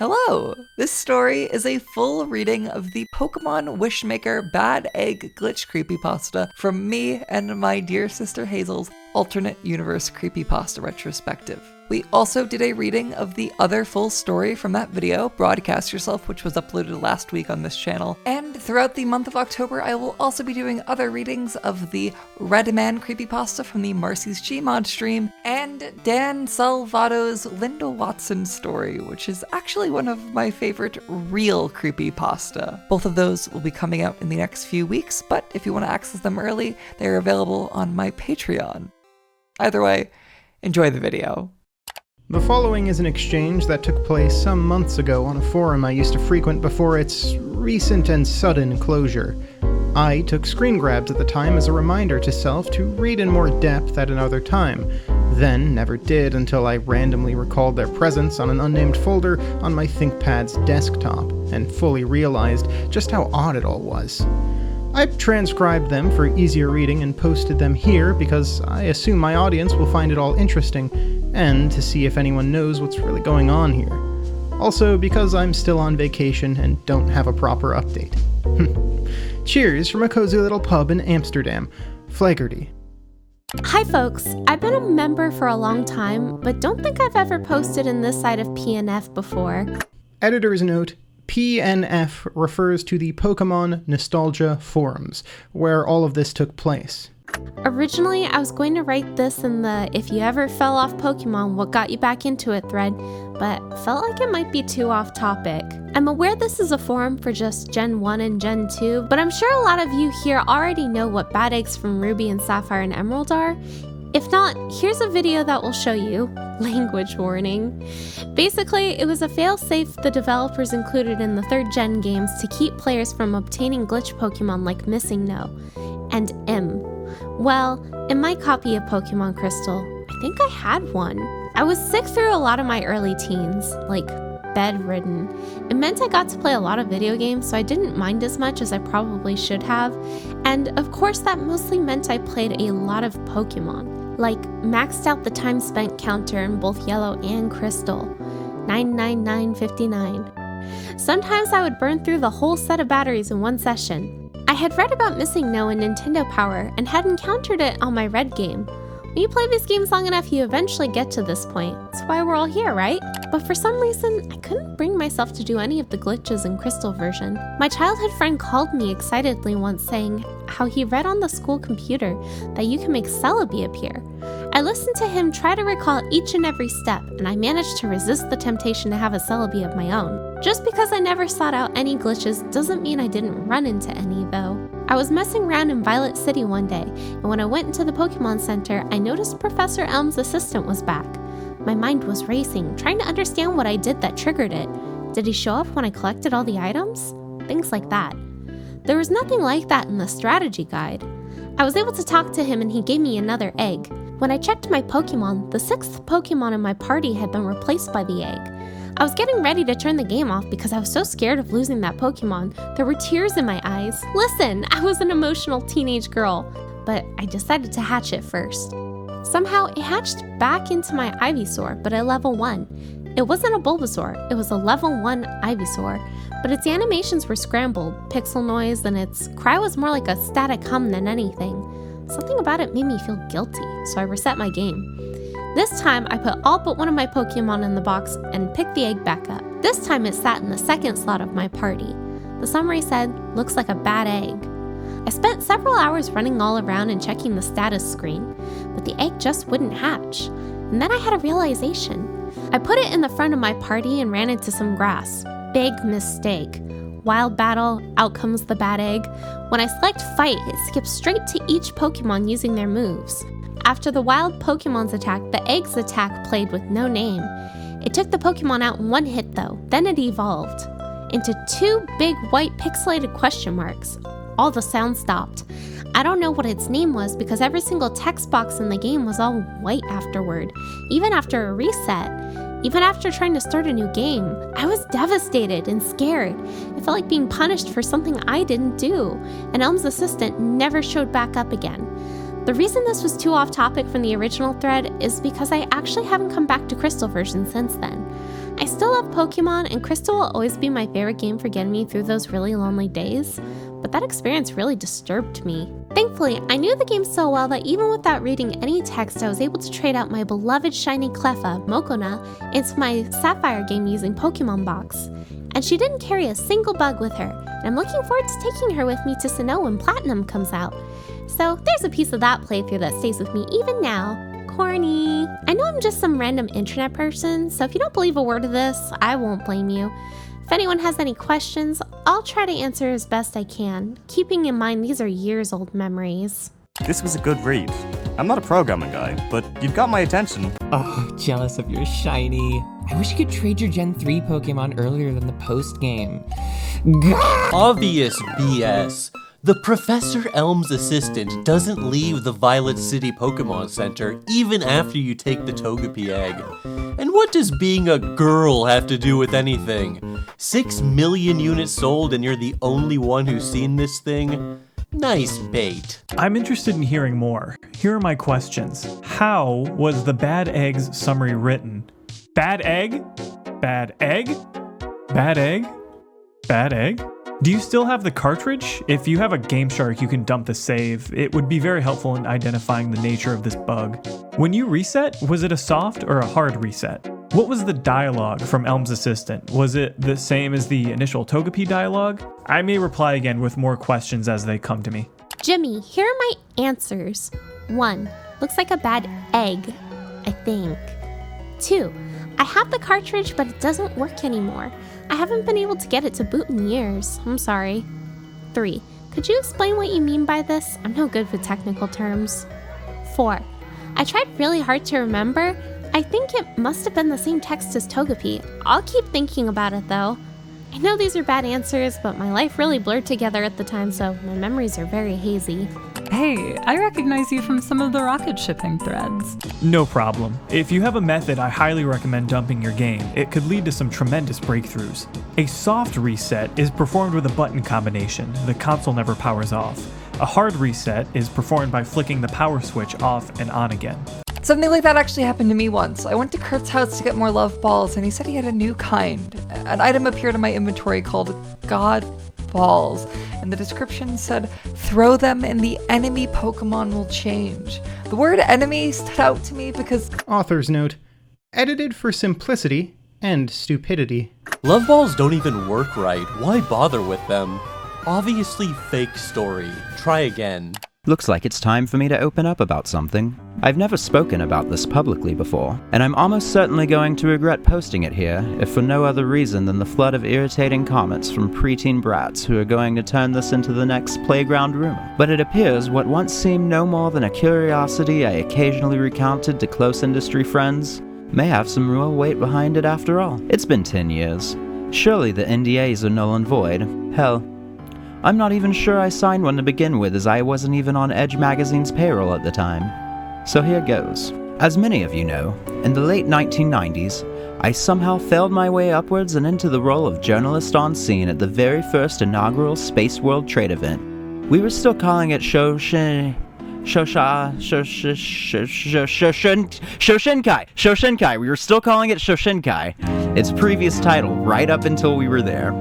Hello! This story is a full reading of the Pokemon Wishmaker Bad Egg Glitch Creepypasta from me and my dear sister Hazel's alternate universe Creepypasta retrospective. We also did a reading of the other full story from that video, Broadcast Yourself, which was uploaded last week on this channel. And throughout the month of October, I will also be doing other readings of the Red Man Creepypasta from the Marcy's Gmod stream, and Dan Salvato's Linda Watson story, which is actually one of my favorite real creepypasta. Both of those will be coming out in the next few weeks, but if you want to access them early, they're available on my Patreon. Either way, enjoy the video. The following is an exchange that took place some months ago on a forum I used to frequent before its recent and sudden closure. I took screen grabs at the time as a reminder to self to read in more depth at another time, then never did until I randomly recalled their presence on an unnamed folder on my ThinkPad's desktop, and fully realized just how odd it all was. I've transcribed them for easier reading and posted them here because I assume my audience will find it all interesting, and to see if anyone knows what's really going on here. Also because I'm still on vacation and don't have a proper update. Cheers from a cozy little pub in Amsterdam, Flaherty. Hi folks, I've been a member for a long time, but don't think I've ever posted in this side of PNF before. Editor's note: PNF refers to the Pokemon Nostalgia Forums, where all of this took place. Originally, I was going to write this in the "If you ever fell off Pokemon, what got you back into it" thread, but felt like it might be too off topic. I'm aware this is a forum for just Gen 1 and Gen 2, but I'm sure a lot of you here already know what bad eggs from Ruby and Sapphire and Emerald are. If not, here's a video that will show you. Language warning. Basically, it was a fail-safe the developers included in the 3rd gen games to keep players from obtaining glitch Pokemon like Missing No and M. Well, in my copy of Pokemon Crystal, I think I had one. I was sick through a lot of my early teens, like bedridden. It meant I got to play a lot of video games, so I didn't mind as much as I probably should have. And of course, that mostly meant I played a lot of Pokemon. Like, maxed out the time spent counter in both Yellow and Crystal, 99959. Sometimes I would burn through the whole set of batteries in one session. I had read about Missing No in Nintendo Power and had encountered it on my Red game. When you play these games long enough, you eventually get to this point. That's why we're all here, right? But for some reason, I couldn't bring myself to do any of the glitches in Crystal version. My childhood friend called me excitedly once saying how he read on the school computer that you can make Celebi appear. I listened to him try to recall each and every step, and I managed to resist the temptation to have a Celebi of my own. Just because I never sought out any glitches doesn't mean I didn't run into any, though. I was messing around in Violet City one day, and when I went into the Pokemon Center, I noticed Professor Elm's assistant was back. My mind was racing, trying to understand what I did that triggered it. Did he show up when I collected all the items? Things like that. There was nothing like that in the strategy guide. I was able to talk to him and he gave me another egg. When I checked my Pokemon, the 6th Pokemon in my party had been replaced by the egg. I was getting ready to turn the game off because I was so scared of losing that Pokemon. There were tears in my eyes. Listen, I was an emotional teenage girl, but I decided to hatch it first. Somehow, it hatched back into my Ivysaur, but at level 1. It wasn't a Bulbasaur, it was a level 1 Ivysaur, but its animations were scrambled, pixel noise, and its cry was more like a static hum than anything. Something about it made me feel guilty, so I reset my game. This time, I put all but one of my Pokemon in the box and picked the egg back up. This time it sat in the 2nd slot of my party. The summary said, "Looks like a bad egg." I spent several hours running all around and checking the status screen, but the egg just wouldn't hatch. And then I had a realization. I put it in the front of my party and ran into some grass. Big mistake. Wild battle, out comes the bad egg. When I select fight, it skips straight to each Pokemon using their moves. After the wild Pokemon's attack, the egg's attack played with no name. It took the Pokemon out in one hit though, then it evolved into 2 big white pixelated question marks. All the sound stopped. I don't know what its name was because every single text box in the game was all white afterward, even after a reset. Even after trying to start a new game, I was devastated and scared. It felt like being punished for something I didn't do, and Elm's assistant never showed back up again. The reason this was too off topic from the original thread is because I actually haven't come back to Crystal version since then. I still love Pokemon, and Crystal will always be my favorite game for getting me through those really lonely days, but that experience really disturbed me. Thankfully, I knew the game so well that even without reading any text, I was able to trade out my beloved shiny Cleffa, Mokona, into my Sapphire game using Pokemon Box. And she didn't carry a single bug with her, and I'm looking forward to taking her with me to Sinnoh when Platinum comes out. So there's a piece of that playthrough that stays with me even now. Corny. I know I'm just some random internet person, so if you don't believe a word of this, I won't blame you. If anyone has any questions, I'll try to answer as best I can, keeping in mind these are years old memories. This was a good read. I'm not a programming guy, but you've got my attention. Oh, jealous of your shiny. I wish you could trade your Gen 3 Pokemon earlier than the post-game. Obvious BS. The Professor Elm's assistant doesn't leave the Violet City Pokemon Center even after you take the Togepi egg. And what does being a girl have to do with anything? 6 million units sold and you're the only one who's seen this thing? Nice bait. I'm interested in hearing more. Here are my questions. How was the Bad Eggs summary written? Bad egg? Bad egg? Bad egg? Bad egg? Do you still have the cartridge? If you have a Game Shark, you can dump the save. It would be very helpful in identifying the nature of this bug. When you reset, was it a soft or a hard reset? What was the dialogue from Elm's assistant? Was it the same as the initial Togepi dialogue? I may reply again with more questions as they come to me. Jimmy, here are my answers. 1. Looks like a bad egg, I think. 2. I have the cartridge, but it doesn't work anymore. I haven't been able to get it to boot in years. I'm sorry. 3. Could you explain what you mean by this? I'm no good with technical terms. 4. I tried really hard to remember. I think it must have been the same text as Togepi. I'll keep thinking about it though. I know these are bad answers, but my life really blurred together at the time, so my memories are very hazy. Hey, I recognize you from some of the rocket shipping threads. No problem. If you have a method, I highly recommend dumping your game. It could lead to some tremendous breakthroughs. A soft reset is performed with a button combination. The console never powers off. A hard reset is performed by flicking the power switch off and on again. Something like that actually happened to me once. I went to Kurt's house to get more love balls, and he said he had a new kind. An item appeared in my inventory called God Balls, and the description said, throw them and the enemy Pokemon will change. The word enemy stood out to me because... Author's note. Edited for simplicity and stupidity. Love balls don't even work right. Why bother with them? Obviously fake story. Try again. Looks like it's time for me to open up about something. I've never spoken about this publicly before, and I'm almost certainly going to regret posting it here, if for no other reason than the flood of irritating comments from preteen brats who are going to turn this into the next playground rumor. But it appears what once seemed no more than a curiosity I occasionally recounted to close industry friends may have some real weight behind it after all. It's been 10 years. Surely the NDAs are null and void. Hell, I'm not even sure I signed one to begin with, as I wasn't even on Edge magazine's payroll at the time. So here goes. As many of you know, in the late 1990s, I somehow failed my way upwards and into the role of journalist on scene at the very first inaugural Space World trade event. We were still calling it Shoshinkai. We were still calling it Shoshinkai, its previous title, right up until we were there.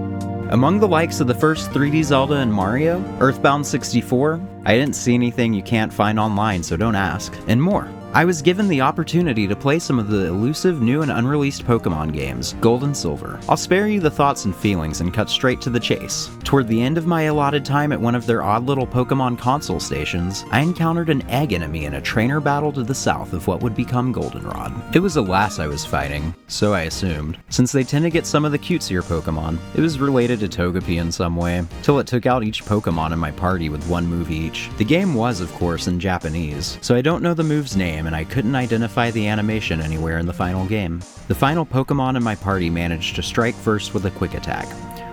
Among the likes of the first 3D Zelda and Mario, Earthbound 64, I didn't see anything you can't find online, so don't ask, and more. I was given the opportunity to play some of the elusive new and unreleased Pokemon games, Gold and Silver. I'll spare you the thoughts and feelings and cut straight to the chase. Toward the end of my allotted time at one of their odd little Pokemon console stations, I encountered an egg enemy in a trainer battle to the south of what would become Goldenrod. It was a lass I was fighting, so I assumed. Since they tend to get some of the cutesier Pokemon, it was related to Togepi in some way, till it took out each Pokemon in my party with one move each. The game was, of course, in Japanese, so I don't know the move's name, and I couldn't identify the animation anywhere in the final game. The final Pokemon in my party managed to strike first with a quick attack.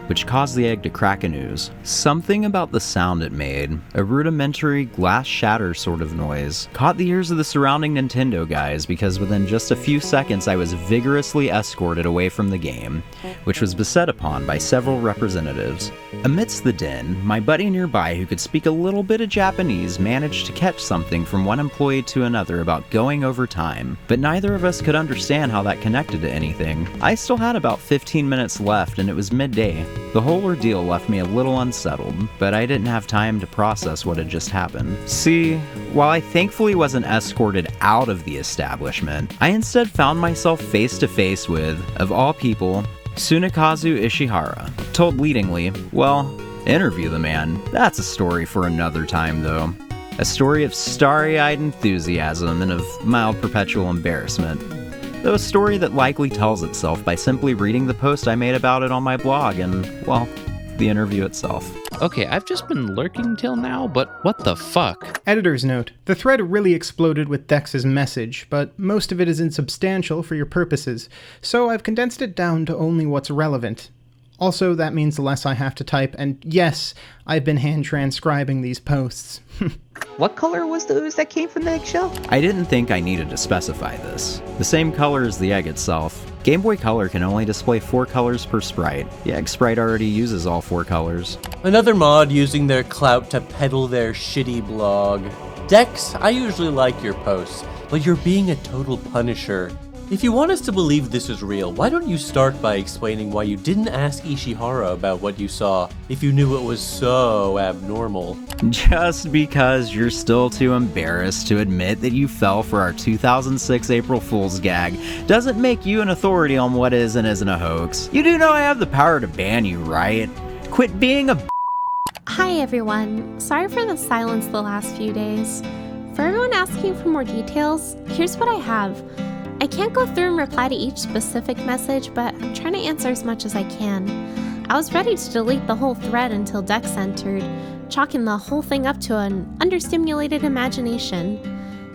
which caused the egg to crack and ooze. Something about the sound it made, a rudimentary glass shatter sort of noise, caught the ears of the surrounding Nintendo guys because within just a few seconds I was vigorously escorted away from the game, which was beset upon by several representatives. Amidst the din, my buddy nearby who could speak a little bit of Japanese managed to catch something from one employee to another about going over time, but neither of us could understand how that connected to anything. I still had about 15 minutes left and it was midday. The whole ordeal left me a little unsettled, but I didn't have time to process what had just happened. See, while I thankfully wasn't escorted out of the establishment, I instead found myself face to face with, of all people, Tsunekazu Ishihara. Told leadingly, well, interview the man. That's a story for another time though. A story of starry-eyed enthusiasm and of mild perpetual embarrassment. Though a story that likely tells itself by simply reading the post I made about it on my blog and, well, the interview itself. Okay, I've just been lurking till now, but what the fuck? Editor's note. The thread really exploded with Dex's message, but most of it is insubstantial for your purposes, so I've condensed it down to only what's relevant. Also, that means less I have to type, and yes, I've been hand transcribing these posts. What color was the ooze that came from the eggshell? I didn't think I needed to specify this. The same color as the egg itself. Game Boy Color can only display 4 colors per sprite. The egg sprite already uses all 4 colors. Another mod using their clout to peddle their shitty blog. Dexx, I usually like your posts, but you're being a total punisher. If you want us to believe this is real, why don't you start by explaining why you didn't ask Ishihara about what you saw if you knew it was so abnormal? Just because you're still too embarrassed to admit that you fell for our 2006 April Fool's gag doesn't make you an authority on what is and isn't a hoax. You do know I have the power to ban you, right? Quit being a Hi everyone. Sorry for the silence the last few days. For everyone asking for more details, here's what I have. I can't go through and reply to each specific message, but I'm trying to answer as much as I can. I was ready to delete the whole thread until Dexx entered, chalking the whole thing up to an understimulated imagination.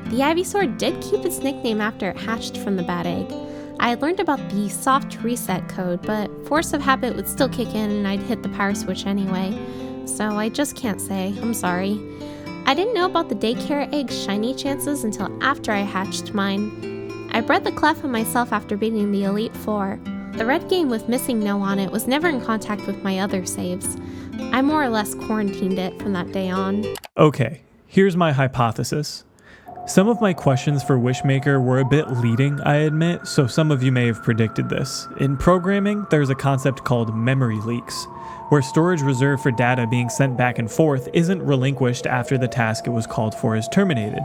The Ivysaur did keep its nickname after it hatched from the bad egg. I had learned about the soft reset code, but force of habit would still kick in and I'd hit the power switch anyway, so I just can't say, I'm sorry. I didn't know about the daycare egg's shiny chances until after I hatched mine. I bred the clef on myself after beating the Elite Four. The red game with missing no on it was never in contact with my other saves. I more or less quarantined it from that day on. Okay, here's my hypothesis. Some of my questions for Wishmaker were a bit leading, I admit, so some of you may have predicted this. In programming, there's a concept called memory leaks, where storage reserved for data being sent back and forth isn't relinquished after the task it was called for is terminated.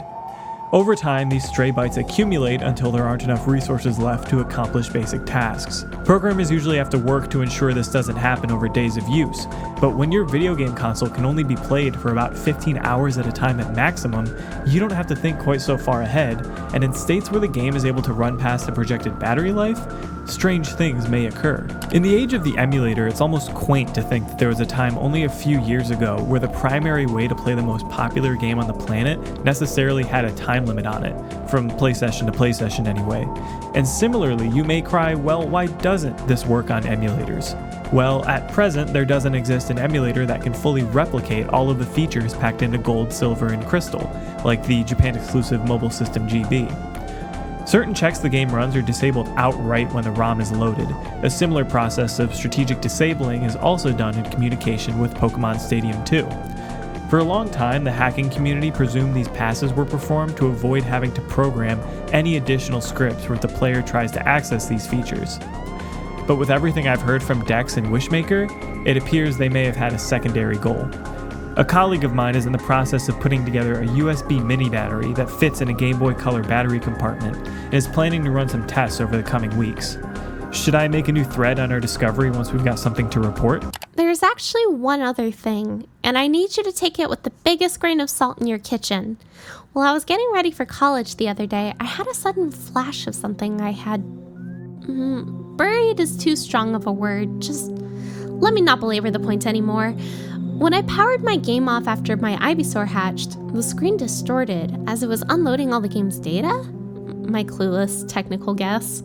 Over time, these stray bytes accumulate until there aren't enough resources left to accomplish basic tasks. Programmers usually have to work to ensure this doesn't happen over days of use, but when your video game console can only be played for about 15 hours at a time at maximum, you don't have to think quite so far ahead, and in states where the game is able to run past the projected battery life, strange things may occur. In the age of the emulator, it's almost quaint to think that there was a time only a few years ago where the primary way to play the most popular game on the planet necessarily had a time limit on it, from PlayStation to PlayStation anyway. And similarly, you may cry, well, why doesn't this work on emulators? Well, at present, there doesn't exist an emulator that can fully replicate all of the features packed into gold, silver, and crystal, like the Japan-exclusive mobile system GB. Certain checks the game runs are disabled outright when the ROM is loaded. A similar process of strategic disabling is also done in communication with Pokemon Stadium 2. For a long time, the hacking community presumed these passes were performed to avoid having to program any additional scripts where the player tries to access these features. But with everything I've heard from Dexx and Wishmaker, it appears they may have had a secondary goal. A colleague of mine is in the process of putting together a USB mini battery that fits in a Game Boy Color battery compartment and is planning to run some tests over the coming weeks. Should I make a new thread on our discovery once we've got something to report? There's actually one other thing, and I need you to take it with the biggest grain of salt in your kitchen. While I was getting ready for college the other day, I had a sudden flash of something I had... buried is too strong of a word, just let me not belabor the point anymore. When I powered my game off after my Ivysaur hatched, the screen distorted as it was unloading all the game's data? My clueless technical guess.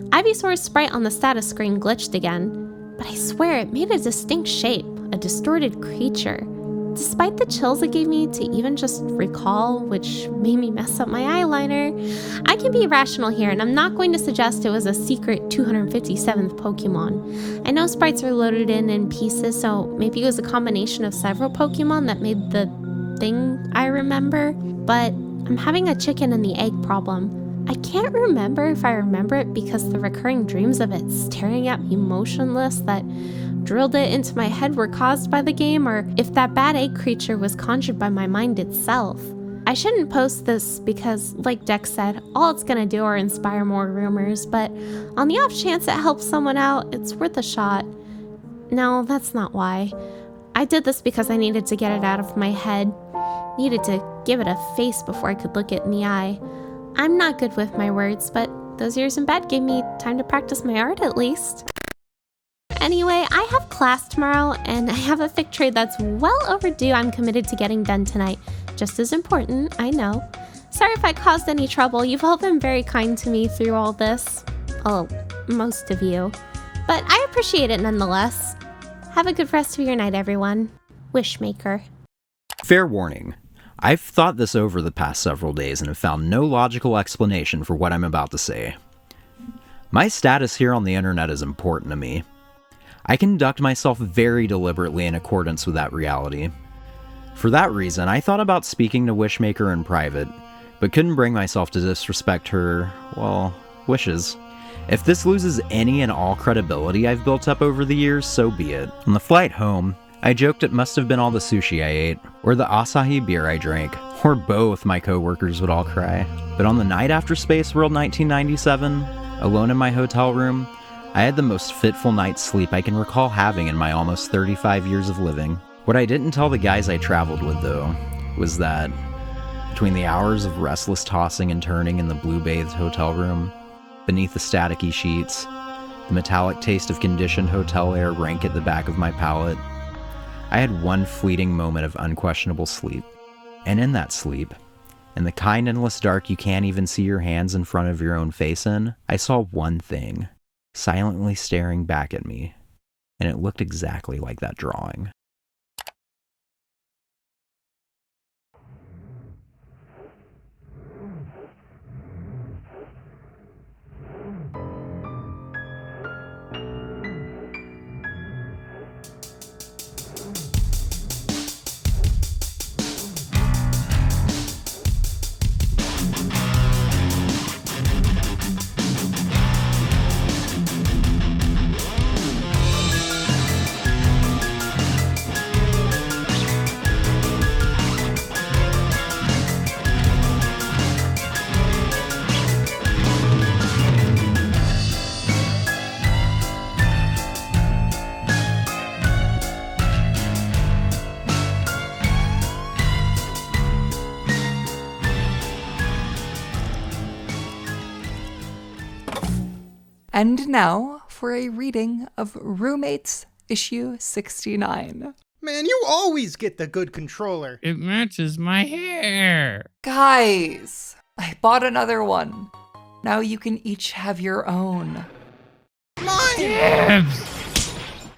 Ivysaur's sprite on the status screen glitched again. but I swear it made a distinct shape, a distorted creature. Despite the chills it gave me to even just recall, which made me mess up my eyeliner, I can be rational here, and I'm not going to suggest it was a secret 257th Pokemon. I know sprites are loaded in pieces, so maybe it was a combination of several Pokemon that made the thing I remember, but I'm having a chicken and the egg problem. I can't remember if I remember it because the recurring dreams of it staring at me motionless that drilled it into my head were caused by the game, or if that bad egg creature was conjured by my mind itself. I shouldn't post this because, like Dexx said, all it's gonna do are inspire more rumors, but on the off chance it helps someone out, it's worth a shot. No, that's not why. I did this because I needed to get it out of my head. Needed to give it a face before I could look it in the eye. I'm not good with my words, but those years in bed gave me time to practice my art at least. Anyway, I have class tomorrow, and I have a fic trade that's well overdue I'm committed to getting done tonight. Just as important, I know. Sorry if I caused any trouble, you've all been very kind to me through all this. Oh, most of you. But I appreciate it nonetheless. Have a good rest of your night, everyone. Wishmaker. Fair warning. I've thought this over the past several days and have found no logical explanation for what I'm about to say. My status here on the internet is important to me. I conduct myself very deliberately in accordance with that reality. For that reason, I thought about speaking to Wishmaker in private, but couldn't bring myself to disrespect her, well, wishes. If this loses any and all credibility I've built up over the years, so be it. On the flight home, I joked it must have been all the sushi I ate, or the Asahi beer I drank, or both, my coworkers would all cry. But on the night after Space World 1997, alone in my hotel room, I had the most fitful night's sleep I can recall having in my almost 35 years of living. What I didn't tell the guys I traveled with, though, was that between the hours of restless tossing and turning in the blue-bathed hotel room, beneath the staticky sheets, the metallic taste of conditioned hotel air rank at the back of my palate, I had one fleeting moment of unquestionable sleep. And in that sleep, in the kind endless dark you can't even see your hands in front of your own face in, I saw one thing, silently staring back at me, and it looked exactly like that drawing. And now for a reading of Roommates issue 69. Man, you always get the good controller. It matches my hair. Guys, I bought another one. Now you can each have your own. Mine! Dibs!